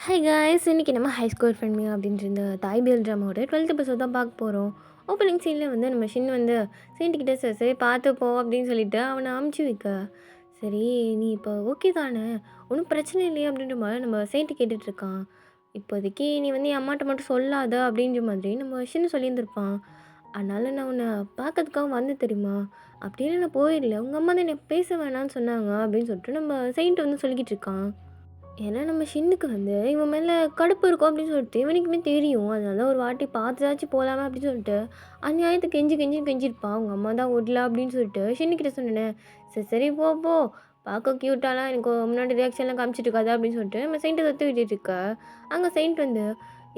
Hi guys, இன்னைக்கு நம்ம high school friend அப்படின்ற இந்த தாய்பியல் ட்ராமாவோட 12th எபிசோட் தான் பார்க்க போகிறோம். ஓப்பனிங் சீனில் வந்து நம்ம ஷின் வந்து சேண்ட்டுக்கிட்ட சரி சரி பார்த்துப்போ அப்படின்னு சொல்லிட்டு அவனை அமுச்சு வைக்க, சரி நீ இப்போ ஓகே தானே, ஒன்றும் பிரச்சனை இல்லையே அப்படின்ற மாதிரி நம்ம சேண்ட்டு கேட்டுட்ருக்கான். இப்போதைக்கு நீ வந்து என் அம்மாட்ட மட்டும் சொல்லாத அப்படின்ற மாதிரி நம்ம ஷின்னு சொல்லியிருந்திருப்பான். அதனால் நான் உன்னை பார்க்கறதுக்காக வந்து தெரியுமா, அப்படின்னு நான் போயிடல, உங்கள் அம்மா தான் என்னை பேச வேணாம்னு சொன்னாங்க அப்படின்னு சொல்லிட்டு நம்ம செயின்ட் வந்து சொல்லிக்கிட்டு இருக்கான். ஏன்னா நம்ம ஷின்னுக்கு வந்து இவன் மேலே கடுப்பு இருக்கும் அப்படின்னு சொல்லிட்டு இவனுக்குமே தெரியும். அதனால ஒரு வாட்டி பார்த்துதாச்சும் போகலாமா அப்படின்னு சொல்லிட்டு அநியாயத்துக்கு கெஞ்சிருப்பான். அவங்க அம்மா தான் விடல அப்படின்னு சொல்லிட்டு ஷின்னுக்கிட்ட சொன்னேன். சரி சரி போ போ, பார்க்க க்யூட்டாலாம் எனக்கு முன்னாடி ரியாக்ஷன்லாம் காமிச்சிட்டு இருக்காது அப்படின்னு சொல்லிட்டு நம்ம செயின்ட்டை தத்து விட்டுட்டு இருக்க. அங்கே செயின்ட் வந்து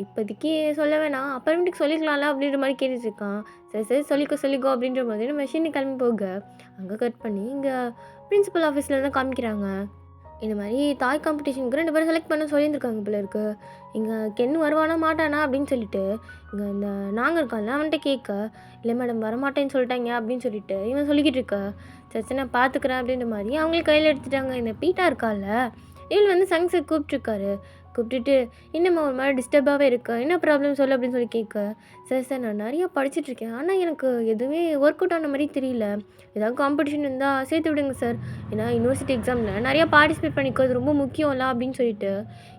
இப்போதைக்கு சொல்ல வேணாம், அப்புறமேட்டுக்கு சொல்லிக்கலாம்ல அப்படின்ற மாதிரி கேட்டுட்டு இருக்கான். சரி சரி சொல்லிக்கோ அப்படின்ற மாதிரி நம்ம ஷின்னு கிளம்பி போக, அங்கே கட் பண்ணி இங்கே பிரின்சிபல் ஆஃபீஸில் தான் காமிக்கிறாங்க. இந்த மாதிரி தாய் காம்படிஷனுக்கு 2 பேரும் செலக்ட் பண்ண சொல்லியிருந்துருக்காங்க போல இருக்கு. இங்கே கென்னு வருவானா மாட்டானா அப்படின்னு சொல்லிட்டு இங்கே இந்த நாங்கள் இருக்கான்ல அவன்கிட்ட கேட்க, இல்லை மேடம் வரமாட்டேன்னு சொல்லிட்டாங்க அப்படின்னு சொல்லிட்டு இவன் சொல்லிக்கிட்டு இருக்க. சரி சரி நான் பார்த்துக்குறேன் அப்படின்ற மாதிரி அவங்களுக்கு கையில் எடுத்துட்டாங்க. இந்த பீட்டா இருக்கால, இவள் வந்து சங்ஸை கூப்பிட்டுட்டு இன்னும் ஒரு மாதிரி டிஸ்டர்பாகவே இருக்கா, என்ன ப்ராப்ளம் சொல்லு அப்படின்னு சொல்லி கேட்க, சார் சார் நான் நிறையா படிச்சுட்ருக்கேன், ஆனால் எனக்கு எதுவுமே ஒர்க் அவுட் ஆன மாதிரி தெரியல, ஏதாவது காம்படிஷன் இருந்தால் சேர்த்து விடுங்க சார், ஏன்னா யூனிவர்சிட்டி எக்ஸாமில் நிறையா பார்ட்டிசிபேட் பண்ணிக்கிறது ரொம்ப முக்கியம்ல அப்படின்னு சொல்லிட்டு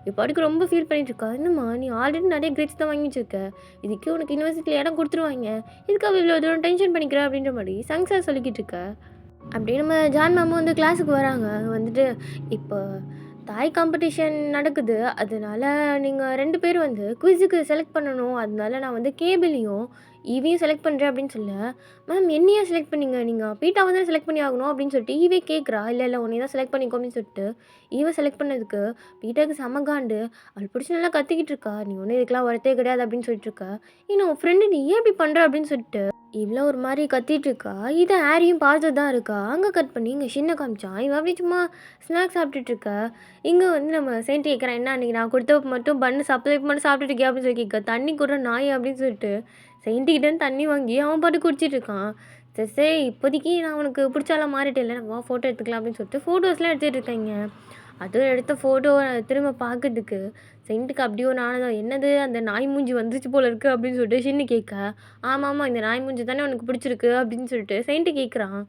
இப்போதைக்கு ரொம்ப ஃபீல் பண்ணிட்டுருக்கா. என்னம்மா நீ ஆல்ரெடி நிறைய கிரேட்ஸ் தான் வாங்கி வச்சிருக்க, இதுக்கு உனக்கு யூனிவர்சிட்டியில் இடம் கொடுத்துருவாங்க, இதுக்காக இவ்வளோ தூரம் டென்ஷன் பண்ணிக்கிற அப்படின்ற மாதிரி சங்ஸாக சொல்லிக்கிட்டு இருக்க. அப்படியே நம்ம ஜான் மேமும் வந்து கிளாஸுக்கு வராங்க. வந்துட்டு இப்போ தாய் காம்படிஷன் நடக்குது, அதனால நீங்கள் 2 பேர் வந்து குவிஸுக்கு செலக்ட் பண்ணணும், அதனால நான் வந்து கேபிளையும் ஈவியும் செலக்ட் பண்ணுறேன் அப்படின்னு சொல்ல, மேம் என்னையா செலக்ட் பண்ணீங்க, நீங்கள் பீட்டாவை தான் செலக்ட் பண்ணி ஆகணும் அப்படின்னு சொல்லிட்டு ஈவே கேட்குறா. இல்லை இல்லை உன்னை தான் செலக்ட் பண்ணிக்கோ அப்படின்னு சொல்லிட்டு ஈவை செலக்ட் பண்ணதுக்கு பீட்டாவுக்கு செமகாண்டு அவள் பிடிச்சி நல்லா கத்திக்கிட்டு இருக்கா. நீ ஒன்றும் இதுக்கெலாம் ஒருத்தே கிடையாது அப்படின்னு சொல்லிட்டு இருக்கா. இன்னும் உன் ஃப்ரெண்டு நீ ஏன் இப்படி பண்ணுற அப்படின்னு சொல்லிட்டு இவ்வளோ ஒரு மாதிரி கத்திட்டு இருக்கா. இதை ஹாரியும் பார்த்துட்டு தான் இருக்கா. அங்கே கட் பண்ணி இங்கே சின்ன காமிச்சான். இவன் அப்படி சும்மா ஸ்நாக்ஸ் சாப்பிட்டுட்டு இருக்கா. இங்கே வந்து நம்ம செயின்ட் கேட்குறான், என்ன அன்றைக்கி நான் கொடுத்த மட்டும் பண்ணு சப்ளை மட்டும் சாப்பிட்டுட்டு இருக்கியா அப்படின்னு சொல்லி கேட்க, தண்ணி கூட நாய் அப்படின்னு சொல்லிட்டு செயின்ட்டுக்கிட்டேருந்து தண்ணி வாங்கி அவன் பாட்டு குடிச்சிட்டு இருக்கான். சரி சரி இப்போதைக்கு நான் உனக்கு பிடிச்சாலாம் மாறிட்டேன், இல்லை நம்ம ஃபோட்டோ எடுத்துக்கலாம் அப்படின்னு சொல்லிட்டு ஃபோட்டோஸ்லாம் எடுத்துகிட்டு இருக்காங்க. அதுவும் எடுத்த ஃபோட்டோ திரும்ப பார்க்கறதுக்கு செயின்ட்டுக்கு அப்படியே ஒரு ஆனந்தம். என்னது அந்த நாய் மூஞ்சி வந்துச்சு போல இருக்குது அப்படின்னு சொல்லிட்டு ஷின்னு கேட்க, ஆமாம் இந்த நாய் மூஞ்சி தானே உனக்கு பிடிச்சிருக்கு அப்படின்னு சொல்லிட்டு செயின்ட்டு கேட்குறான்.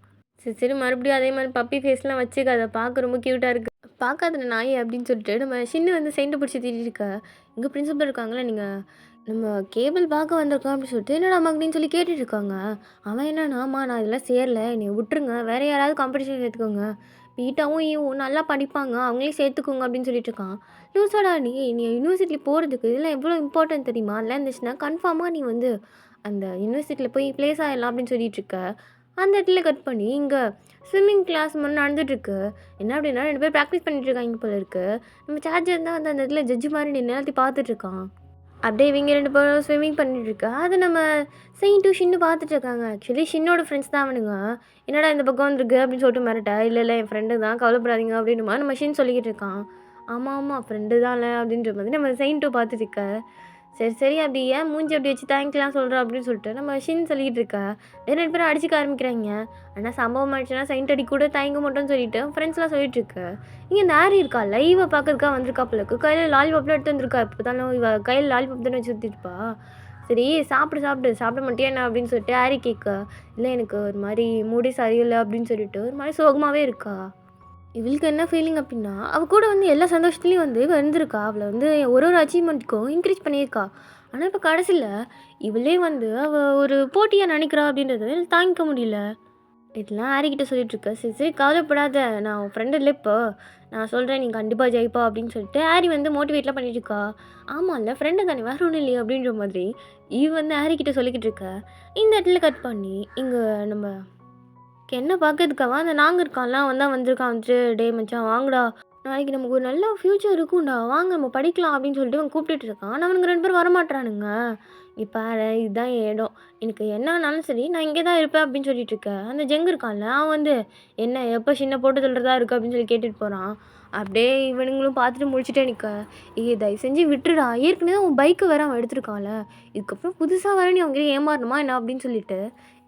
சரி சரி மறுபடியும் அதே மாதிரி பப்பி ஃபேஸ்லாம் வச்சுக்க, அதை பார்க்க ரொம்ப க்யூட்டாக இருக்குது, பார்க்காத நாய் அப்படின்னு சொல்லிட்டு நம்ம ஷின்னு வந்து செயின்ட்டை பிடிச்சி திட்டிட்டு இருக்க. இங்கே பிரின்சிபல் இருக்காங்களே, நீங்கள் நம்ம கேபிள் பார்க்க வந்திருக்கோம் அப்படின்னு சொல்லிட்டு என்னடா மகனின்னு சொல்லி கேட்டுட்டு இருக்காங்க. அவன் என்னன்னாமா நான் இதெல்லாம் சேரல, என்னை விட்டுருங்க, வேறு யாராவது காம்படிஷன் சேர்த்துக்கோங்க, பீட்டாவும் ஈவும் நல்லா படிப்பாங்க அவங்களே சேர்த்துக்கோங்க அப்படின்னு சொல்லிட்டு இருக்கான். லூசாடா நீ யூனிவர்சிட்டி போகிறதுக்கு இதெல்லாம் எவ்வளோ இம்பார்ட்டன்ட் தெரியுமா, அதெல்லாம் இருந்துச்சுன்னா கன்ஃபார்மாக நீ வந்து அந்த யூனிவர்சிட்டியில் போய் ப்ளேஸ் ஆகிடலாம் அப்படின்னு சொல்லிட்டு இருக்க. அந்த இடத்துல கட் பண்ணி இங்கே ஸ்விம்மிங் கிளாஸ் மட்டும் நடந்துகிட்ருக்கு. என்ன அப்படின்னா 2 பேர் ப்ராக்டிஸ் பண்ணிட்டு இருக்காங்க போல இருக்குது. நம்ம சார்ஜர் தான் வந்து அந்த இடத்துல ஜட்ஜு மாதிரி நின்று எல்லாத்தையும் பார்த்துட்ருக்கான். அப்படியே இவங்க 2 பேரும் ஸ்விம்மிங் பண்ணிட்டுருக்கா. அது நம்ம செயின்ட்டும் ஷின்னும் பார்த்துட்டு இருக்காங்க. ஆக்சுவலி ஷின்னோட ஃப்ரெண்ட்ஸ் தான் அவனுங்க. என்னடா இந்த பக்கம் வந்திருக்கு அப்படின்னு சொல்லிட்டு மிரட்ட, இல்லை என் ஃப்ரெண்டு தான் கவலைப்படாதீங்க அப்படின்ற மாதிரி நம்ம ஷின் சொல்லிக்கிட்டு இருக்கான். ஆமாம் ஃப்ரெண்டு தான்ல அப்படின்ற மாதிரி நம்ம செயின்ட்டும் பார்த்துட்டு இருக்க. சரி சரி அப்படி ஏன் மூஞ்சி அப்படி வச்சு தேங்க்லாம் சொல்கிறோம் அப்படின்னு சொல்லிட்டு நம்ம ஷின் சொல்லிக்கிட்டு இருக்கா. 2 பேரும் அடிச்சிக்க ஆரம்பிக்கிறாங்க. ஆனால் சம்பவம் ஆயிடுச்சுன்னா செயின்ட் அடி கூட தயங்க மாட்டோன்னு சொல்லிட்டு ஃப்ரெண்ட்ஸ்லாம் சொல்லிட்டு இருக்கு. இங்கே இந்த ஹாரி இருக்கா, லைவை பார்க்கறதுக்காக வந்திருக்கா போலக்கு, கையில் லாலிபாப்லாம் எடுத்து வந்திருக்கா. இப்போ தானே இவ கையில் லாலிபாப் தானே வச்சு சுற்றிருப்பா. சரி சாப்பிட மாட்டியா என்ன அப்படின்னு சொல்லிட்டு ஹாரி கேட்க, இல்லை எனக்கு ஒரு மாதிரி மூடி சரியில்லை அப்படின்னு சொல்லிட்டு ஒரு மாதிரி சோகமாகவே இருக்கா. இவளுக்கு என்ன ஃபீலிங் அப்படின்னா, அவள் கூட வந்து எல்லா சந்தோஷத்துலேயும் வந்து இவள் இருந்திருக்கா. அவளை வந்து ஒரு அச்சீவ்மெண்ட்டுக்கும் என்கரேஜ் பண்ணியிருக்கா. ஆனால் இப்போ கடைசியில் இவளே வந்து அவள் ஒரு போட்டியாக நினைக்கிறா அப்படின்றத எனக்கு தாங்கிக்க முடியல. இதெல்லாம் ஹாரிக்கிட்ட சொல்லிட்டுருக்க. சரி சரி கவலைப்படாத, நான் உன் ஃப்ரெண்டு இல்லை இப்போ, நான் சொல்கிறேன் நீ கண்டிப்பாக ஜெயிப்பா அப்படின்னு சொல்லிட்டு ஹாரி வந்து மோட்டிவேட்லாம் பண்ணிட்டுருக்கா. ஆமாம்ல ஃப்ரெண்டு தானே வேறு ஒன்றும் இல்லையா அப்படின்ற மாதிரி இவ வந்து ஹாரிக்கிட்ட சொல்லிக்கிட்டு இருக்க. இந்த இடத்துல கட் பண்ணி இங்கே நம்ம என்ன பார்க்கறதுக்காக அந்த நாங்கள் இருக்கான்லாம் வந்திருக்கான். வந்துட்டு டே மச்சான் வாங்கடா, நாளைக்கு நமக்கு ஒரு நல்ல ஃப்யூச்சர் இருக்கும்டா, வாங்க நம்ம படிக்கலாம் அப்படின்னு சொல்லிட்டு அவன் கூப்பிட்டுட்டு இருக்கான். ஆனால் அவனுங்க 2 பேரும் வரமாட்டானுங்க. இங்கே பாரு இதுதான் என் இடம், எனக்கு என்ன ஆனாலும் சரி நான் இங்கே தான் இருப்பேன் அப்படின்னு சொல்லிட்டு இருக்கேன். அந்த ஜெங்கு இருக்கான்ல அவன் வந்து என்ன எப்போ சின்ன போட்டு சொல்கிறதா இருக்குது அப்படின்னு சொல்லி கேட்டுட்டு போகிறான். அப்படியே இவனுங்களும் பார்த்துட்டு முடிச்சுட்டே நிற்க, தயவு செஞ்சு விட்டுடா, ஏற்கனவே உன் பைக்கு வேற அவன் எடுத்திருக்கான்ல, இதுக்கப்புறம் புதுசாக வர நீ அவங்க ஏமாறணுமா என்ன அப்படின்னு சொல்லிட்டு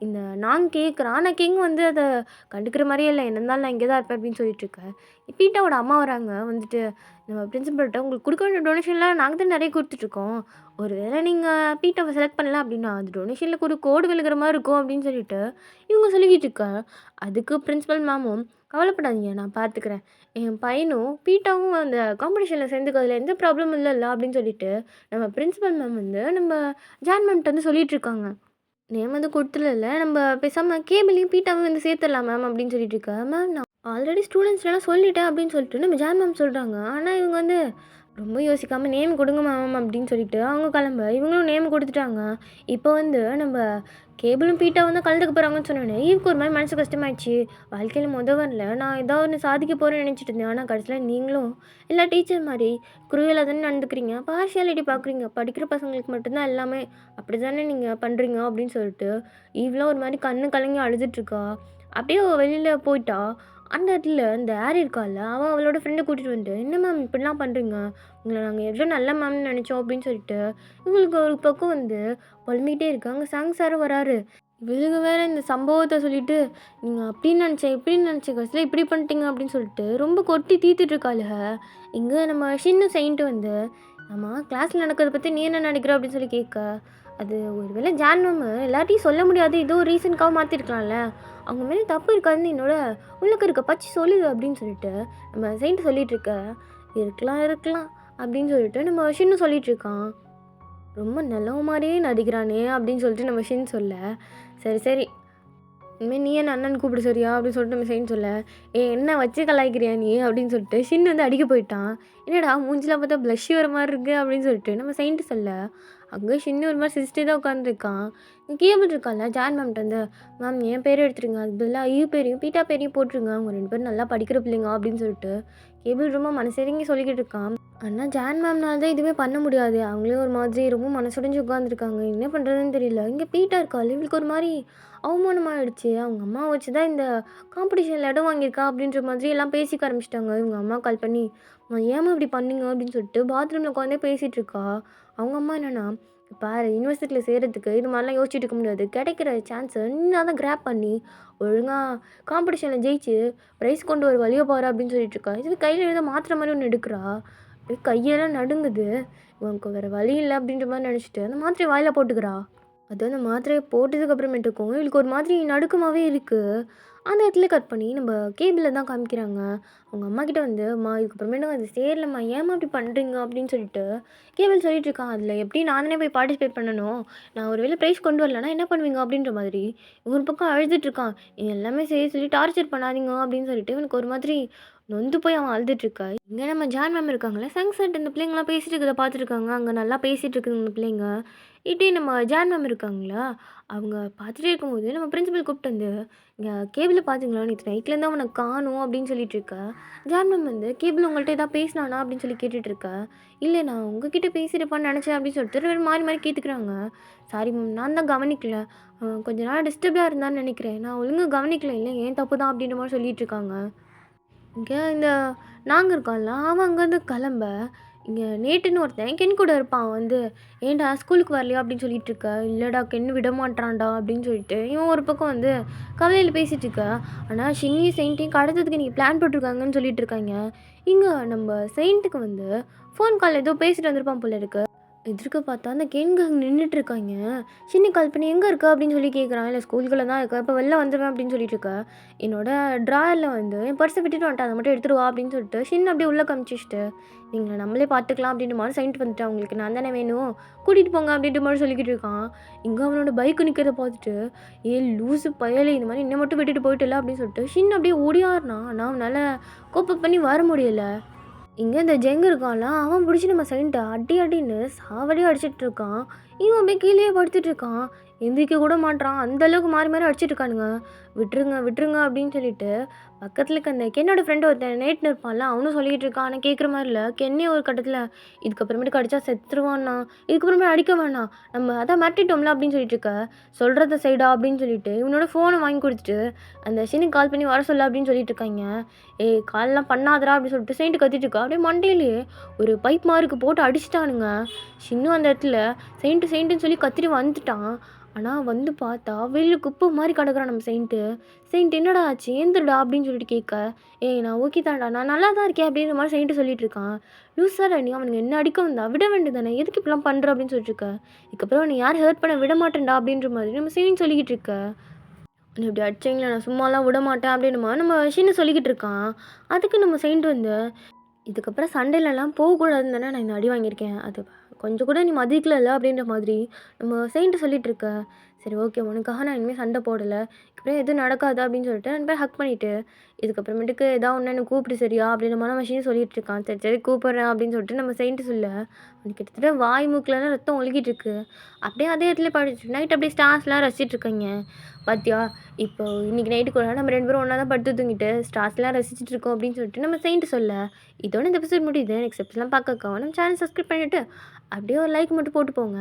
இந்த நான் கேட்குறான். ஆனால் கிங் வந்து அதை கண்டுக்கிற மாதிரியே இல்லை, என்ன இருந்தாலும் நான் இங்கே தான் இருப்பேன் அப்படின்னு சொல்லிட்டு இருக்கேன். பீட்டாவோட அம்மா வராங்க. வந்துட்டு நம்ம பிரின்சிபல்ட்ட உங்களுக்கு குடுக்க வேண்டிய டொனேஷன்லாம் நாங்க தான் நெறைய குடுத்துட்டுருக்கோம். ஒரு வேள நீங்க பீட்டாவ செலக்ட் பண்ணல அப்டின்னா, அது டொனேஷன்ல ஒரு கோடு விழுகிற மாரி இருக்கும் அப்டின்னு சொல்லிட்டு, இவங்க சொல்லிக்கிட்டு இருக்க. அதுக்கு பிரின்சிபல் மேமும், "கவலைப்படாதீங்க நான் பார்த்துக்கிறேன். என் பையனும் பீட்டாவும் அந்த காம்படிஷன்ல சேர்ந்துக்கிறதுல எந்த ப்ராப்ளமும் இல்லல்ல" அப்டின்னு சொல்லிட்டு, நம்ம பிரின்சிபல் மேம் வந்து நம்ம ஜான் மேம்ட்ட வந்து சொல்லிட்டு இருக்காங்க. நேம் வந்து குடுத்துடல. நம்ப பேசாம கேபிளையும், பீட்டாவையும் வந்து சேர்த்துடலாம் மேம் அப்படின்னு சொல்லிட்டு இருக்கா. மேம் நான் ஆல்ரெடி ஸ்டூடண்ட்ஸ்ட்டலாம் சொல்லிட்டேன் அப்படின்னு சொல்லிட்டு நம்ம ஜான் மேம் சொல்றாங்க. ஆனா இவங்க வந்து ரொம்ப யோசிக்காம நேம் கொடுங்க மேம் அப்படின்னு சொல்லிட்டு அவங்க கிளம்ப, இவங்களும் நேம் குடுத்துட்டாங்க. இப்போ வந்து நம்ப கேபிளும், பீட்டாவும் தான் கலந்துக்க போறாங்கன்னு சொன்னோனே, இவருக்கு ஒரு மாரி மனசு கஷ்டமாயிடுச்சு. வாழ்க்கையில வரல நான் ஏதாவது ஒண்ணு சாதிக்க போறேன்னு நினைச்சிட்டு இருந்தேன். ஆனா கடைசியில நீங்களும் எல்லா டீச்சர் மாரி குருவிலா தானே நடந்துக்கிறீங்க. பார்ஷியாலிட்டி பார்க்குறீங்க. படிக்கிற பசங்களுக்கு மட்டும் தான் எல்லாமே. அப்படிதானே நீங்க பண்றீங்க அப்படின்னு சொல்லிட்டு, இவளும் ஒரு மாரி கண்ணு கலங்கி அழுதுட்டுருக்கா. அப்படியே அவ வெளியில போயிட்டா. அந்த இடத்துல இந்த ஹேரி இருக்கால்ல, அவளோட ஃப்ரெண்ட கூட்டிட்டு வந்துட்டு, "என்ன மேம் இப்படிலாம் பண்றீங்க? உங்கள நாங்க எவ்ளோ நல்ல மேம்னு நெனச்சோம்" அப்படின்னு சொல்லிட்டு, இவங்களுக்கு ஒரு பக்கம் வந்து பொலம்பிட்டே இருக்கா. அங்க சாங் சாரும் வராரு. இவளுக வேற இந்த சம்பவத்த சொல்லிட்டு, "நீங்க அப்படின்னு நெனச்சேன், இப்படின்னு நெனச்சேன், கடைசில இப்படி பண்ணிட்டீங்க" அப்படின்னு சொல்லிட்டு ரொம்ப கொட்டி தீர்த்துட்டு இருக்காளுக. இங்க நம்ம ஷின்னு செயின்ட்டு வந்து, "ஆமா கிளாஸ்ல நடக்கிறத பத்தி நீ என்ன நெனைக்கிற?" அப்படின்னு சொல்லி கேட்க, அது ஒரு வேளை ஜான் மேம் எல்லார்ட்டயும் சொல்ல முடியாது. ஏதோ ஒரு ரீசனுக்காக மாத்திருக்கலாம்ல. அவங்க மேல தப்பு இருக்காதுன்னு என்னோட உள்ளுக்க இருக்க பச்சி சொல்லுது அப்படின்னு சொல்லிட்டு, நம்ம செயின்ட் சொல்லிட்டு இருக்க, "இருக்கலாம், இருக்கலாம்" அப்படின்னு சொல்லிட்டு நம்ம ஷின்னு சொல்லிட்டு இருக்கான். "ரொம்ப நல்லவன் மாரியே நடிக்கிறானே" அப்படின்னு சொல்லிட்டு நம்ம ஷின் சொல்ல, "சரி, சரி. இனிமே நீ என்ன அண்ணன்னு கூப்பிடு சரியா?" அப்படின்னு சொல்லிட்டு நம்ம ஷின் சொல்ல, "ஏய் என்ன வச்சு கலாய்க்கிறியா நீ?" அப்படின்னு சொல்லிட்டு ஷின் வந்து அடிக்க போயிட்டான். "என்னடா மூஞ்சிலாம் பார்த்தா ப்ளஷ் வர மாரி இருக்கு" அப்படின்னு சொல்லிட்டு நம்ம செயின்ட் சொல்ல, அங்க ஷின்னு ஒரு மாரி சிரிச்சுட்டே தான் உட்காந்துருக்கான். கேபிள் இருக்கான்ல ஜான் மேம்ட்ட வந்து, "மேம் என் பேர எடுத்துருங்க. அதுக்கு பதிலா ஐயு பேரையும், பீட்டா பேரையும் போட்டுருங்க. அவங்க 2 பேரும் நல்லா படிக்கிற பிள்ளைங்க" அப்படின்னு சொல்லிட்டு கேபிள் ரொம்ப மனசிறங்கி சொல்லிக்கிட்டு இருக்கான். ஆனா ஜான் மேம்னால தான் எதுவுமே பண்ண முடியாது. அவங்களே ஒரு மாதிரி ரொம்ப மனசுடைஞ்சு உட்காந்துருக்காங்க. என்ன பண்ணுறதுன்னு தெரியல. இங்க பீட்டா இருக்காள், இவளுக்கு ஒரு மாரி அவமானமாயிடுச்சு. அவங்க அம்மாவ வச்சு தான் இந்த காம்படிஷன்ல இடம் வாங்கியிருக்கா அப்படின்ற மாதிரி எல்லாம் பேசிக்க ஆரம்பிச்சுட்டாங்க. இவங்க அம்மா கால் பண்ணி, "அம்மா ஏம்மா இப்படி பண்ணீங்க?" அப்படின்னு சொல்லிட்டு பாத்ரூம்ல உட்காந்தே பேசிட்டு இருக்கா. அவங்க அம்மா என்னன்னா, "பாரு யுனிவர்சிட்டியில சேர்றதுக்கு இது மாதிரிலாம் யோசிச்சுட்டு இருக்க முடியாது. கிடைக்கிற சான்ஸ நீயா தான் கிராப் பண்ணி ஒழுங்கா காம்படிஷன்ல ஜெயிச்சு பிரைஸ் கொண்டு வர வழிய பாரு" அப்படின்னு சொல்லிட்டு இருக்கா. இது கையில ஏதோ மாத்திரை மாரி ஒண்ணு எடுக்கிறா. அப்படியே கையெல்லாம் நடுங்குது. இவனுக்கு வேற வழி இல்ல அப்படின்ற மாரி நெனச்சுட்டு, அந்த மாத்திரைய வாயில போட்டுக்கிறா. அது அந்த மாத்திரைய போட்டதுக்கு அப்புறமேட்டுக்கும், இவளுக்கு ஒரு மாதிரி நடுக்கமாவே இருக்கு. அந்த இடத்துல கட் பண்ணி நம்ம கேபிள்ல தான் காமிக்கிறாங்க. அவங்க அம்மாகிட்ட வந்து, "அம்மா இதுக்கப்புறமேட்டு அது சேரலம்மா. ஏம்மா இப்படி பண்றீங்க?" அப்படின்னு சொல்லிட்டு கேபிள் சொல்லிட்டு இருக்கான். "அதில எப்படி நான் தானே போய் பார்ட்டிசிபேட் பண்ணணும். நான் ஒரு வேளை பிரைஸ் கொண்டு வரலன்னா என்ன பண்ணுவீங்க?" அப்படின்ற மாதிரி. இவன் ஒரு பக்கம் அழுதுட்டு இருக்கான். "எல்லாமே செய்ய சொல்லி டார்ச்சர் பண்ணாதீங்க" அப்படின்னு சொல்லிட்டு இவனுக்கு ஒரு மாதிரி நொந்து போய் அவன் அழுதுட்டு இருக்கா. இங்க நம்ம ஜான் மேம் இருக்காங்கல்ல, சன்செட் இந்த பிள்ளைங்கலாம் பேசிட்டு இருக்கிறத பார்த்துருக்காங்க. அங்க நல்லா பேசிட்டு இருக்குதுங்க இந்த பிள்ளைங்க. இப்படி நம்ம ஜான் மேம் இருக்காங்களா, அவங்க பார்த்துட்டே இருக்கும்போது நம்ம பிரின்சிபல் கூப்பிட்டு வந்து, "இங்க கேபிள பார்த்தீங்களா? நேத்து நைட்லேருந்து அவன காணோம்" அப்படின்னு சொல்லிட்டு இருக்கா. ஜான் மேம் வந்து, "கேபிள் உங்கள்ட்ட ஏதாவது பேசினானா?" அப்படின்னு சொல்லி கேட்டுட்டு இருக்கா. "இல்ல நான் உங்ககிட்ட பேசியிருப்பான்னு நெனச்சேன்" அப்படின்னு சொல்லிட்டு 2 பேரும் மாறி மாறி கேட்டுக்கிறாங்க. "சாரி மேம் நான் தான் கவனிக்கல. கொஞ்ச நாள் டிஸ்டர்ப்டா இருந்தான்னு நெனைக்கிறேன். நான் ஒழுங்கா கவனிக்கல. இல்ல என் தப்பு தான்" அப்படின்ற மாரி சொல்லிட்டு இருக்காங்க. இங்க இந்த நாங்க இருக்கோம்ல, அவன் அங்கேருந்து கிளம்ப, இங்க நேட்டுன்னு ஒருத்தன் கென் கூட இருப்பான். அவன் வந்து, "ஏன்டா ஸ்கூலுக்கு வரலையா?" அப்படின்னு சொல்லிட்டு இருக்க. "இல்லடா கென் விடமாட்றான்டா" அப்படின்னு சொல்லிட்டு, இவன் ஒரு பக்கம் வந்து கவலையில பேசிட்டு இருக்க. ஆனா ஷின்னியும், செயின்ட்டையும் கடத்துறதுக்கு இன்னைக்கு பிளான் போட்டுருக்காங்கன்னு சொல்லிட்டு இருக்காய்ங்க. இங்க நம்ம செயின்ட்டுக்கு வந்து ஃபோன் கால்ல ஏதோ பேசிட்டு வந்திருப்பான் போல இருக்கு. எதிர்க்க பார்த்தா அந்த கேங் அங்க நின்னுட்டு இருக்காய்ங்க. "ஷின்னி கால் பண்ணி எங்க இருக்க?" அப்படின்னு சொல்லி கேட்குறான். "இல்ல ஸ்கூலுக்குள்ள தான் இருக்கேன். இப்ப வெளில வந்துருவேன்" அப்படின்னு சொல்லிட்டு இருக்க. "என்னோட ட்ராயர்ல வந்து என் பர்ஸ விட்டுட்டு வந்துட்டேன். அத மட்டும் எடுத்துட்டு வா" அப்படின்னு சொல்லிட்டு ஷின் அப்படியே உள்ள காமிச்சு வச்சுட்டு, "நீங்கள நம்மளே பார்த்துக்கலாம்" அப்படின்ற மாரி சைன்ட்டு வந்துட்டான். "உங்களுக்கு நான் தானே வேணும். கூட்டிட்டு போங்க" அப்படின்ற மாரி சொல்லிக்கிட்டு இருக்கான். இங்க அவனோட பைக் நிக்கிறத பார்த்துட்டு, "ஏய் லூசு பயலே! இந்த மாரி என்ன மட்டும் விட்டுட்டு போயிட்டல்ல" அப்படின்னு சொல்லிட்டு ஷின் அப்படியே ஓடியாருனான். ஆனா அவனால கோப் அப் பண்ணி வர முடியல. இங்க இந்த ஜெங் இருக்கான்ல, அவன் புடிச்சு நம்ம செயின்ட்ட அடி அடின்னு சாவடியா அடிச்சிட்டு இருக்கான். இவன் அப்படியே கீழயே படுத்துட்டு இருக்கான். எந்திரிக்க கூட மாட்றான். அந்த அளவுக்கு மாறி மாறி அடிச்சிட்டு இருக்கானுங்க. "விட்டுருங்க, விட்டுருங்க" அப்படின்னு சொல்லிட்டு பக்கத்துல இருக்க அந்த கென்னோட ஃப்ரெண்ட் ஒருத்தன் நேட்ன்னு இருப்பான்ல, அவனும் சொல்லிட்டு இருக்கான். ஆனா கேட்குற மாரி இல்ல. கென்னே ஒரு கட்டத்துல, "இதுக்கப்புறமேட்டுக்கு அடிச்சா செத்துருவான்ண்ணா. இதுக்கப்புறமே அடிக்க வேணாம். நம்ம அதான் மிரட்டிட்டோம்ல" அப்படின்னு சொல்லிட்டு இருக்க. "சொல்றத செய்டா" அப்படின்னு சொல்லிட்டு இவனோட ஃபோன வாங்கி குடுத்துட்டு, அந்த ஷினுக்கு கால் பண்ணி வர சொல்லு அப்படின்னு சொல்லிட்டு இருக்காய்ங்க. "ஏய் கால்லாம் பண்ணாதடா" அப்படின்னு சொல்லிட்டு செயின்ட் கத்திட்டு இருக்கா. அப்படியே மண்டையிலேயே ஒரு பைப் மார்க்கு போட்டு அடிச்சுட்டானுங்க. ஷின்னும் அந்த இடத்துல செயின்ட்டுன்னு சொல்லி கத்திட்டு வந்துட்டான். ஆனா வந்து பார்த்தா, வெளில குப்பை மாரி கிடக்குறான் நம்ம செயின்ட்டு. செயின்ட் "என்னடா ஆச்சு? எந்திரிடா" அப்படின்னு சொல்லிட்டு கேட்க, "ஏய் நான் ஓகே தான்டா, நான் நல்லா தான் இருக்கேன்" அப்படின்ற மாரி செயின்ட்டு சொல்லிட்டு இருக்கான். "லூசாடா நீ? அவனுங்க என்ன அடிக்க வந்தா, விட வேண்டியது தானே? எதுக்கு இப்படிலாம் பண்ற?" அப்படின்னு சொல்லிட்டு இருக்க. "இதுக்கப்புறம் உன்ன யாரும் ஹர்ட் பண்ண விட மாட்டேன்டா" அப்படின்ற மாதிரி நம்ம செயின் சொல்லிக்கிட்டு இருக்க. "நீ இப்படி அடிச்சீங்களா நான் சும்மாலாம் விடமாட்டேன்" அப்படின்னு நம்ம ஷின்னு சொல்லிக்கிட்டு இருக்கான். அதுக்கு நம்ம செயின்ட் வந்து இதுக்கப்புறம் சண்டைலலாம் போகக்கூடாதுன்னு தானே நான் இந்த அடி வாங்கியிருக்கேன். அது கொஞ்சம் கூட நீ மதிக்கலல்ல அப்படின்ற மாதிரி நம்ம செயின்ட்டு சொல்லிட்டு இருக்க. சரி ஓகே உனக்காக நான் இனிமேல் சண்டை போடல. இதுக்கப்புறம் எதுவும் நடக்காது அப்படின்னு சொல்லிட்டு 2 பேரும் ஹக் பண்ணிட்டு, இதுக்கப்புறமேட்டுக்கு ஏதா ஒண்ணா என்ன கூப்பிடு சரியா? அப்படின்ற மாரி விஷயம் சொல்லிட்டு இருக்கான். சரி சரி கூப்பிடுறேன் அப்படின்னு சொல்லிட்டு நம்ம செயின்ட்டு சொல்ல, அவனுக்கு கிட்டத்தட்ட வாய் மூக்குலலாம் ரத்தம் ஒழுகிட்டு இருக்கு. அப்படியே அதே இடத்துல படுத்து நைட் அப்படியே ஸ்டார்ஸ்லாம் ரசிச்சுட்டு இருக்காய்ங்க. பாத்தியா? இப்போ இன்னைக்கு நைட்டு கூட நம்ம 2 பேரும் ஒண்ணா தான் படுத்து தூங்கிட்டு ஸ்டார்ஸ்லாம் ரசிச்சுட்டு இருக்கோம் அப்படின்னு சொல்லிட்டு நம்ம செயின்ட்டு சொல்ல. இதோட இந்த எபிசோட் முடியுது. நெக்ஸ்ட் எபிசோட்லாம் பார்க்க நம்ம சேனல் சப்ஸ்கிரைப் பண்ணிட்டு, அப்படியே ஒரு லைக் மட்டும் போட்டு போங்க.